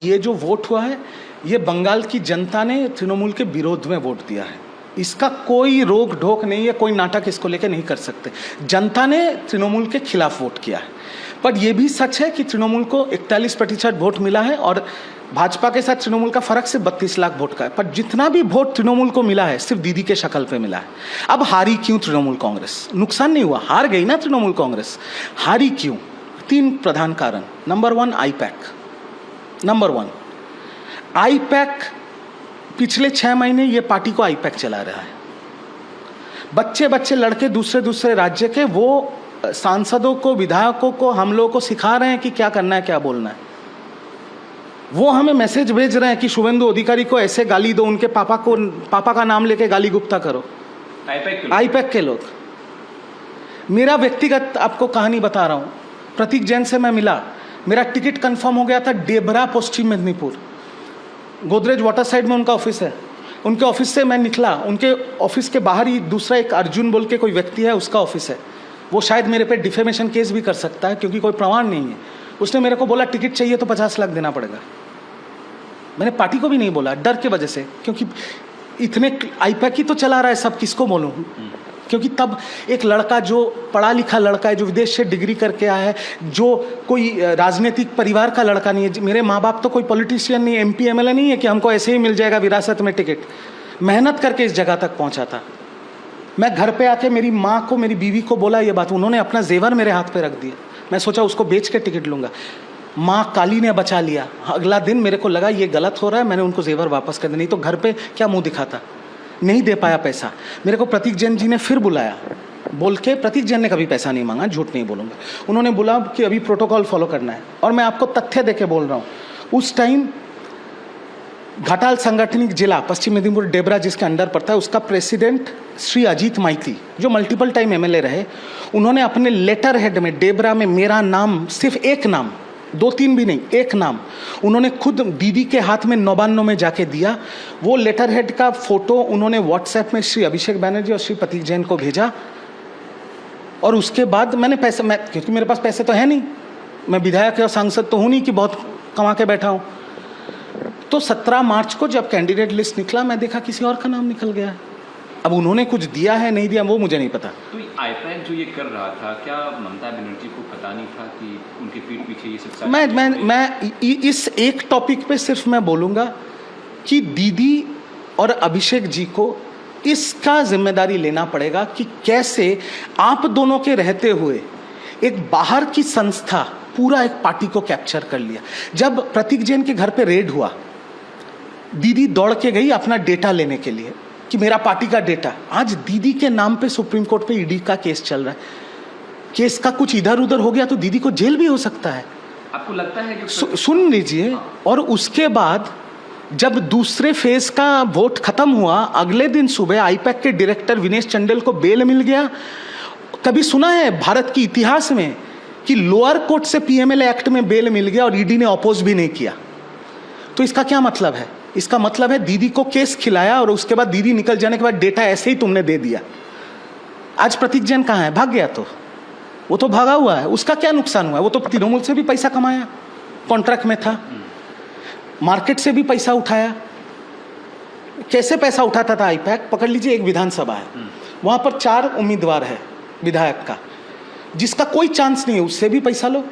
ये जो वोट हुआ है, ये बंगाल की जनता ने तृणमूल के विरोध में वोट दिया है। इसका कोई रोक ढोक नहीं है, कोई नाटक इसको लेके नहीं कर सकते। जनता ने तृणमूल के खिलाफ वोट किया है। पर यह भी सच है कि तृणमूल को 41% वोट मिला है और भाजपा के साथ तृणमूल का फर्क सिर्फ 32 लाख वोट का है। पर जितना भी वोट तृणमूल को मिला है सिर्फ दीदी के शक्ल पे मिला है। अब हारी क्यों तृणमूल कांग्रेस? नुकसान नहीं हुआ, हार गई ना तृणमूल कांग्रेस। हारी क्यों? 3 प्रधान कारण। Number 1 IUPAC. नंबर 1 आईपैक, पिछले 6 महीने ये पार्टी को आईपैक चला रहा है। बच्चे लड़के दूसरे राज्य के वो सांसदों को, विधायकों को, हम लोगों को सिखा रहे हैं कि क्या करना है, क्या बोलना है। वो हमें मैसेज भेज रहे हैं कि शुभेंदु अधिकारी को ऐसे गाली दो, उनके पापा का नाम लेके गाली गुप्ता करो। आईपैक के लोग। मेरा व्यक्तिगत आपको कहानी बता रहा हूँ। प्रतीक जैन से मैं मिला, मेरा टिकट कंफर्म हो गया था डेबरा, पश्चिम मेदिनीपुर। गोदरेज वाटर साइड में उनका ऑफिस है। उनके ऑफिस से मैं निकला, उनके ऑफिस के बाहर ही दूसरा एक अर्जुन बोल के कोई व्यक्ति है, उसका ऑफिस है। वो शायद मेरे पे डिफेमेशन केस भी कर सकता है क्योंकि कोई प्रमाण नहीं है। उसने मेरे को बोला टिकट चाहिए तो 50 लाख देना पड़ेगा। मैंने पार्टी को भी नहीं बोला, डर के वजह से, क्योंकि इतने आईपैक ही तो चला रहा है सब, किसको बोलूँ? क्योंकि तब एक लड़का जो पढ़ा लिखा लड़का है, जो विदेश से डिग्री करके आया है, जो कोई राजनीतिक परिवार का लड़का नहीं है। मेरे माँ बाप तो कोई पॉलिटिशियन नहीं, MP MLA नहीं है कि हमको ऐसे ही मिल जाएगा विरासत में टिकट। मेहनत करके इस जगह तक पहुंचा था। मैं घर पे आके मेरी माँ को, मेरी बीवी को बोला ये बात, उन्होंने अपना जेवर मेरे हाथ पे रख दिया। मैं सोचा उसको बेच के टिकट लूंगा। माँ काली ने बचा लिया। अगला दिन मेरे को लगा ये गलत हो रहा है, मैंने उनको जेवर वापस कर दिया, नहीं तो घर पे क्या मुंह दिखाता। नहीं दे पाया पैसा। मेरे को प्रतीक जैन जी ने फिर बुलाया, बोल के, प्रतीक जैन ने कभी पैसा नहीं मांगा, झूठ नहीं बोलूँगा। उन्होंने बोला कि अभी प्रोटोकॉल फॉलो करना है। और मैं आपको तथ्य देके बोल रहा हूँ, उस टाइम घाटाल सांगठनिक जिला पश्चिम मेदिनीपुर डेबरा जिसके अंडर पड़ता है, उसका प्रेसिडेंट श्री अजीत माइती, जो मल्टीपल टाइम MLA रहे, उन्होंने अपने लेटर हेड में डेबरा में मेरा नाम, सिर्फ एक नाम, 2-3 भी नहीं, एक नाम उन्होंने खुद दीदी के हाथ में 99 में जाके दिया। वो लेटर हेड का फोटो उन्होंने व्हाट्सएप में श्री अभिषेक बैनर्जी और श्री प्रतीक जैन को भेजा। और उसके बाद मैंने पैसे, क्योंकि मेरे पास पैसे तो है नहीं, मैं विधायक और सांसद तो हूँ नहीं कि बहुत कमा के बैठा हूँ। तो 17 मार्च को जब कैंडिडेट लिस्ट निकला, मैं देखा किसी और का नाम निकल गया। अब उन्होंने कुछ दिया है नहीं दिया वो मुझे नहीं पता। तो आईपैक जो ये कर रहा था, क्या ममता बनर्जी को पता नहीं था कि उनके पीठ पीछे ये सब? मैं इस एक टॉपिक पे सिर्फ मैं बोलूँगा कि दीदी और अभिषेक जी को इसका जिम्मेदारी लेना पड़ेगा कि कैसे आप दोनों के रहते हुए एक बाहर की संस्था पूरा एक पार्टी को कैप्चर कर लिया। जब प्रतीक जैन के घर पे रेड हुआ, दीदी दौड़ के गई अपना डेटा लेने के लिए कि मेरा पार्टी का डेटा। आज दीदी के नाम पे सुप्रीम कोर्ट पे ED का केस चल रहा है। केस का कुछ इधर उधर हो गया तो दीदी को जेल भी हो सकता है। आपको लगता है कि सुन लीजिए। और उसके बाद जब दूसरे फेज का वोट खत्म हुआ, अगले दिन सुबह आईपैक के डायरेक्टर विनेश चंडेल को बेल मिल गया। कभी सुना है भारत के इतिहास में कि लोअर कोर्ट से PMLA एक्ट में बेल मिल गया और ED ने अपोज भी नहीं किया? तो इसका क्या मतलब है? इसका मतलब है दीदी को केस खिलाया और उसके बाद दीदी निकल जाने के बाद डेटा ऐसे ही तुमने दे दिया। आज प्रतीक जैन कहाँ है? भाग गया। तो वो तो भागा हुआ है, उसका क्या नुकसान हुआ? वो तो तृणमूल से भी पैसा कमाया, कॉन्ट्रैक्ट में था, मार्केट से भी पैसा उठाया। कैसे पैसा उठाता था आईपैक? पकड़ लीजिए, एक विधानसभा है, वहां पर 4 उम्मीदवार है विधायक का, जिसका कोई चांस नहीं है उससे भी पैसा लो,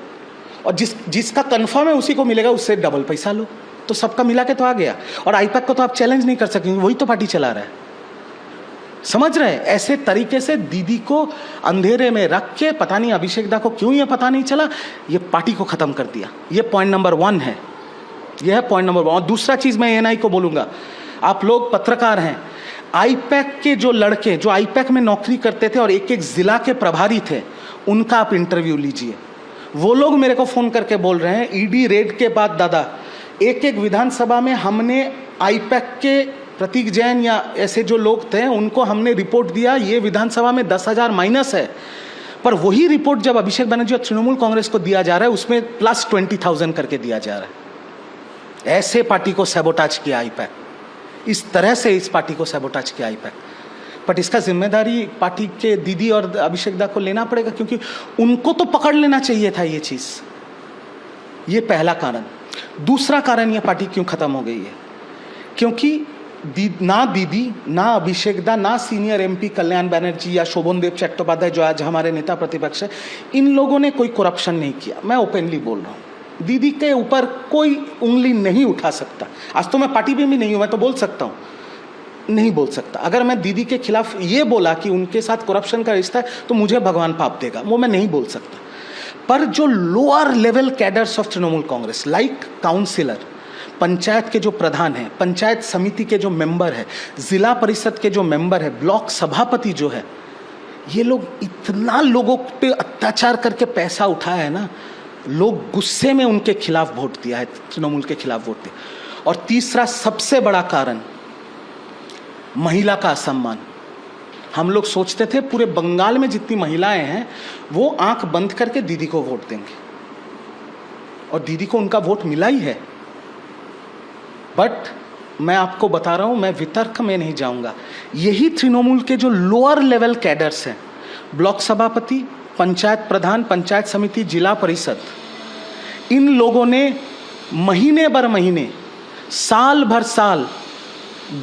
और जिसका कंफर्म है उसी को मिलेगा, उससे डबल पैसा लो। तो सबका मिला के तो आ गया। और आईपैक को तो आप चैलेंज नहीं कर सकेंगे, वही तो पार्टी चला रहा है। समझ रहे हैं? ऐसे तरीके से दीदी को अंधेरे में रख के, पता नहीं अभिषेक दा को क्यों ये पता नहीं चला, ये पार्टी को खत्म कर दिया। ये पॉइंट नंबर 1 है। यह है पॉइंट नंबर 1। और दूसरा चीज मैं ANI को बोलूंगा, आप लोग पत्रकार हैं, आईपैक के जो लड़के जो आईपैक में नौकरी करते थे और एक एक जिला के प्रभारी थे, उनका आप इंटरव्यू लीजिए। वो लोग मेरे को फोन करके बोल रहे हैं, ED रेड के बाद दादा एक विधानसभा में हमने आईपैक के प्रतीक जैन या ऐसे जो लोग थे उनको हमने रिपोर्ट दिया, ये विधानसभा में 10,000 माइनस है। पर वही रिपोर्ट जब अभिषेक बनर्जी और तृणमूल कांग्रेस को दिया जा रहा है, उसमें प्लस 20,000 करके दिया जा रहा है। ऐसे पार्टी को सैबोटाज किया आईपैक, इस तरह से इस पार्टी को सैबोटाज किया आईपैक। बट इसका जिम्मेदारी पार्टी के दीदी और अभिषेक दा को लेना पड़ेगा, क्योंकि उनको तो पकड़ लेना चाहिए था ये चीज। ये पहला कारण। दूसरा कारण ये पार्टी क्यों खत्म हो गई है, क्योंकि ना दीदी, ना अभिषेक दा, ना सीनियर एमपी कल्याण बनर्जी या शोभनदेव चट्टोपाध्याय जो आज हमारे नेता प्रतिपक्ष है, इन लोगों ने कोई करप्शन नहीं किया। मैं ओपनली बोल रहा हूँ, दीदी के ऊपर कोई उंगली नहीं उठा सकता। आज तो मैं पार्टी में भी नहीं हूँ, मैं तो बोल सकता हूँ, नहीं बोल सकता। अगर मैं दीदी के खिलाफ ये बोला कि उनके साथ करप्शन का रिश्ता है तो मुझे भगवान पाप देगा, वो मैं नहीं बोल सकता। पर जो lower level cadres of Trinamool Congress, like councillor, panchayat के जो प्रधान हैं, पंचायत समिति के जो मेंबर है, जिला परिषद के जो मेंबर है, ब्लॉक सभापति जो है, ये लोग इतना लोगों पे अत्याचार करके पैसा उठाया है ना, लोग गुस्से में उनके खिलाफ वोट दिया है, तृणमूल के खिलाफ वोट दिया। और तीसरा सबसे बड़ा कारण, महिला का असम्मान। हम लोग सोचते थे पूरे बंगाल में जितनी महिलाएं हैं वो आंख बंद करके दीदी को वोट देंगे, और दीदी को उनका वोट मिला ही है। बट मैं आपको बता रहा हूं, मैं वितर्क में नहीं जाऊंगा, यही तृणमूल के जो लोअर लेवल कैडर्स हैं, ब्लॉक सभापति, पंचायत प्रधान, पंचायत समिति, जिला परिषद, इन लोगों ने महीने भर महीने, साल भर साल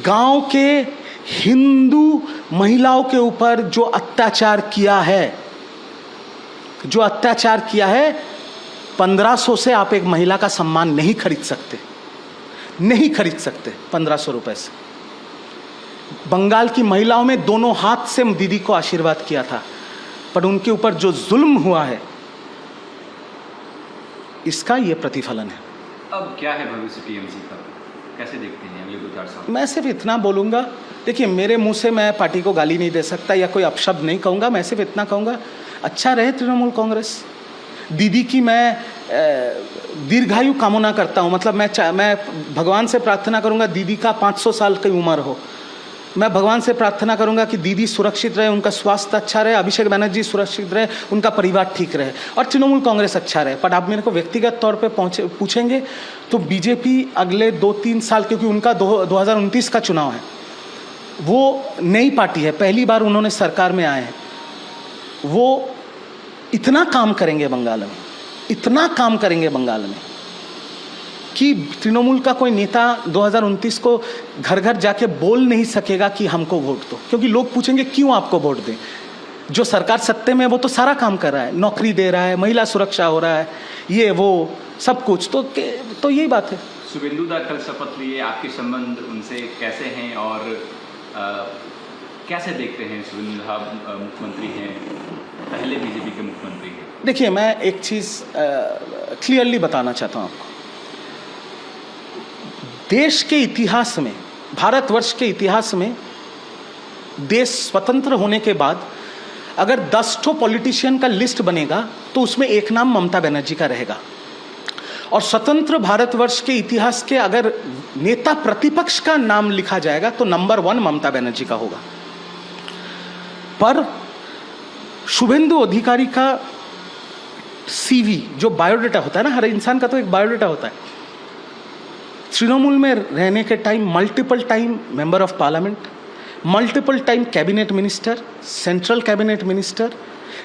गांव के हिंदू महिलाओं के ऊपर जो अत्याचार किया है, 1500 से आप एक महिला का सम्मान नहीं खरीद सकते, नहीं खरीद सकते 1500 रुपए से। बंगाल की महिलाओं में दोनों हाथ से दीदी को आशीर्वाद किया था, पर उनके ऊपर जो जुल्म हुआ है, इसका ये प्रतिफलन है। अब क्या है भविष्य टीएमसी का, कैसे देखते हैं अगले 2-4 साल? मैं सिर्फ इतना बोलूँगा, देखिए मेरे मुंह से मैं पार्टी को गाली नहीं दे सकता या कोई अपशब्द नहीं कहूँगा, मैं सिर्फ इतना कहूँगा, अच्छा रहे तृणमूल कांग्रेस। दीदी की मैं दीर्घायु कामना करता हूँ, मतलब मैं भगवान से प्रार्थना करूँगा दीदी का 500 साल की उम्र हो। मैं भगवान से प्रार्थना करूंगा कि दीदी सुरक्षित रहे, उनका स्वास्थ्य अच्छा रहे, अभिषेक बनर्जी सुरक्षित रहे, उनका परिवार ठीक रहे, और तृणमूल कांग्रेस अच्छा रहे। पर आप मेरे को व्यक्तिगत तौर पे पूछेंगे तो बीजेपी अगले 2-3 साल, क्योंकि उनका 2029 का चुनाव है, वो नई पार्टी है, पहली बार उन्होंने सरकार में आए हैं, वो इतना काम करेंगे बंगाल में, इतना काम करेंगे बंगाल में कि तृणमूल का कोई नेता 2029 को घर घर जाके बोल नहीं सकेगा कि हमको वोट दो, क्योंकि लोग पूछेंगे क्यों आपको वोट दें। जो सरकार सत्ते में वो तो सारा काम कर रहा है, नौकरी दे रहा है, महिला सुरक्षा हो रहा है, ये वो सब कुछ, तो यही बात है। शुभेंदु दा कल शपथ लिए, आपके संबंध उनसे कैसे हैं और कैसे देखते हैं? शुभेंदु दा मुख्यमंत्री हैं, पहले बीजेपी के मुख्यमंत्री हैं। देखिए मैं एक चीज़ क्लियरली बताना चाहता हूँ आपको, देश के इतिहास में, भारतवर्ष के इतिहास में, देश स्वतंत्र होने के बाद अगर 10 ठो पॉलिटिशियन का लिस्ट बनेगा तो उसमें एक नाम ममता बनर्जी का रहेगा। और स्वतंत्र भारतवर्ष के इतिहास के अगर नेता प्रतिपक्ष का नाम लिखा जाएगा तो नंबर 1 ममता बनर्जी का होगा। पर शुभेंदु अधिकारी का सीवी, जो बायोडाटा होता है ना, हर इंसान का तो एक बायोडाटा होता है, तृणमूल में रहने के time multiple time member of parliament, multiple time cabinet minister, central cabinet minister,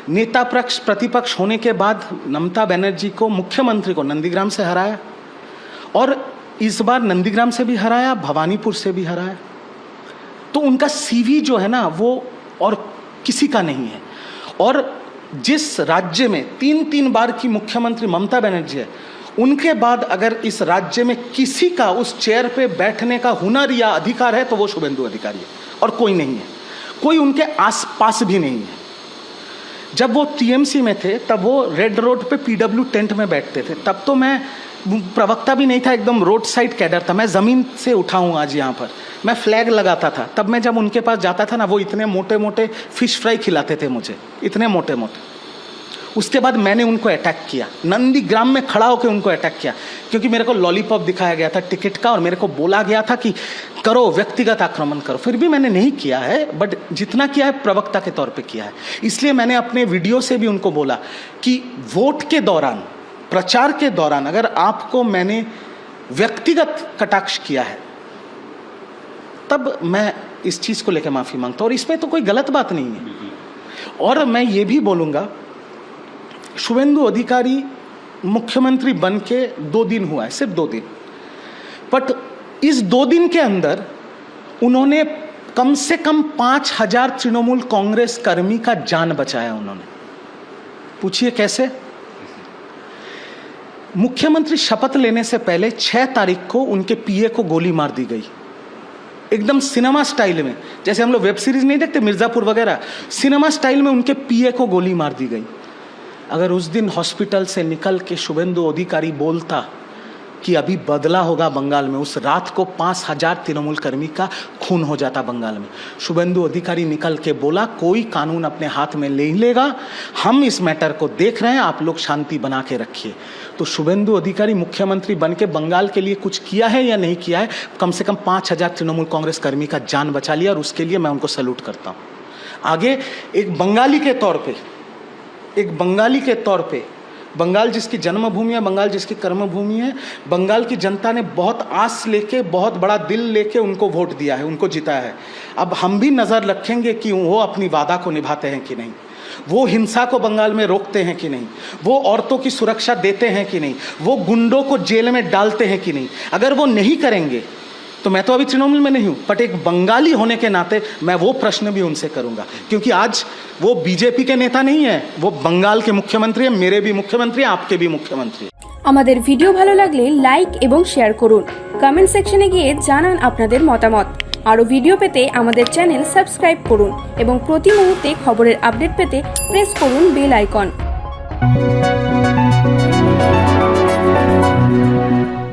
नेता पक्ष प्रतिपक्ष होने के बाद ममता बनर्जी को, मुख्यमंत्री को नंदीग्राम से हराया, और इस बार नंदीग्राम से भी हराया, भवानीपुर से भी हराया। तो उनका सीवी जो है ना वो और किसी का नहीं है। और जिस राज्य में 3 बार की मुख्यमंत्री ममता बनर्जी है, उनके बाद अगर इस राज्य में किसी का उस चेयर पे बैठने का हुनर या अधिकार है तो वो शुभेंदु अधिकारी है, और कोई नहीं है, कोई उनके आसपास भी नहीं है। जब वो टीएमसी में थे तब वो रेड रोड पे पीडब्ल्यू टेंट में बैठते थे, तब तो मैं प्रवक्ता भी नहीं था, एकदम रोड साइड कैडर था, मैं ज़मीन से उठा हूँ आज यहाँ पर, मैं फ्लैग लगाता था। तब मैं जब उनके पास जाता था ना, वो इतने मोटे मोटे फिश फ्राई खिलाते थे मुझे, इतने मोटे मोटे। उसके बाद मैंने उनको अटैक किया, नंदीग्राम में खड़ा होकर उनको अटैक किया, क्योंकि मेरे को लॉलीपॉप दिखाया गया था टिकट का, और मेरे को बोला गया था कि करो, व्यक्तिगत आक्रमण करो। फिर भी मैंने नहीं किया है, बट जितना किया है प्रवक्ता के तौर पे किया है। इसलिए मैंने अपने वीडियो से भी उनको बोला कि वोट के दौरान, प्रचार के दौरान अगर आपको मैंने व्यक्तिगत कटाक्ष किया है तब मैं इस चीज़ को लेकर माफ़ी मांगता हूँ, और इसमें तो कोई गलत बात नहीं है। और मैं ये भी बोलूँगा, शुभेंदु अधिकारी मुख्यमंत्री बन के 2 दिन हुआ है, सिर्फ 2 दिन, बट इस 2 दिन के अंदर उन्होंने कम से कम 5,000 तृणमूल कांग्रेस कर्मी का जान बचाया उन्होंने। पूछिए कैसे? मुख्यमंत्री शपथ लेने से पहले 6 तारीख को उनके पीए को गोली मार दी गई, एकदम सिनेमा स्टाइल में, जैसे हम लोग वेब सीरीज नहीं देखते मिर्जापुर वगैरह, सिनेमा स्टाइल में उनके पीए को गोली मार दी गई। अगर उस दिन हॉस्पिटल से निकल के शुभेंदु अधिकारी बोलता कि अभी बदला होगा बंगाल में, उस रात को 5,000 तृणमूल कर्मी का खून हो जाता बंगाल में। शुभेंदु अधिकारी निकल के बोला कोई कानून अपने हाथ में नहीं लेगा, हम इस मैटर को देख रहे हैं, आप लोग शांति बना के रखिए। तो शुभेंदु अधिकारी मुख्यमंत्री बन के बंगाल के लिए कुछ किया है या नहीं किया है? कम से कम 5,000 तृणमूल कांग्रेस कर्मी का जान बचा लिया, और उसके लिए मैं उनको सैल्यूट करता हूँ। आगे एक बंगाली के तौर पे बंगाल जिसकी जन्मभूमि है, बंगाल जिसकी कर्मभूमि है, बंगाल की जनता ने बहुत आस लेके, बहुत बड़ा दिल लेके उनको वोट दिया है, उनको जिताया है। अब हम भी नज़र रखेंगे कि वो अपनी वादा को निभाते हैं कि नहीं, वो हिंसा को बंगाल में रोकते हैं कि नहीं, वो औरतों की सुरक्षा देते हैं कि नहीं, वो गुंडों को जेल में डालते हैं कि नहीं। अगर वो नहीं करेंगे तो मैं तो अभी तृणमूल में नहीं हूँ, बट एक बंगाली होने के नाते मैं वो प्रश्न भी उनसे करूँगा, क्योंकि आज वो बीजेपी के नेता नहीं है, वो बंगाल के मुख्यमंत्री हैं, मेरे भी मुख्यमंत्री हैं, आपके भी मुख्यमंत्री हैं। আমাদের ভিডিও ভালো লাগলে লাইক এবং শেয়ার করুন, কমেন্ট সেকশনে গিয়ে জানান আপনাদের মতামত। আরো ভিডিও পেতে আমাদের চ্যানেল সাবস্ক্রাইব করুন এবং প্রতি মুহূর্তে খবরের আপডেট পেতে প্রেস করুন বেল আইকন।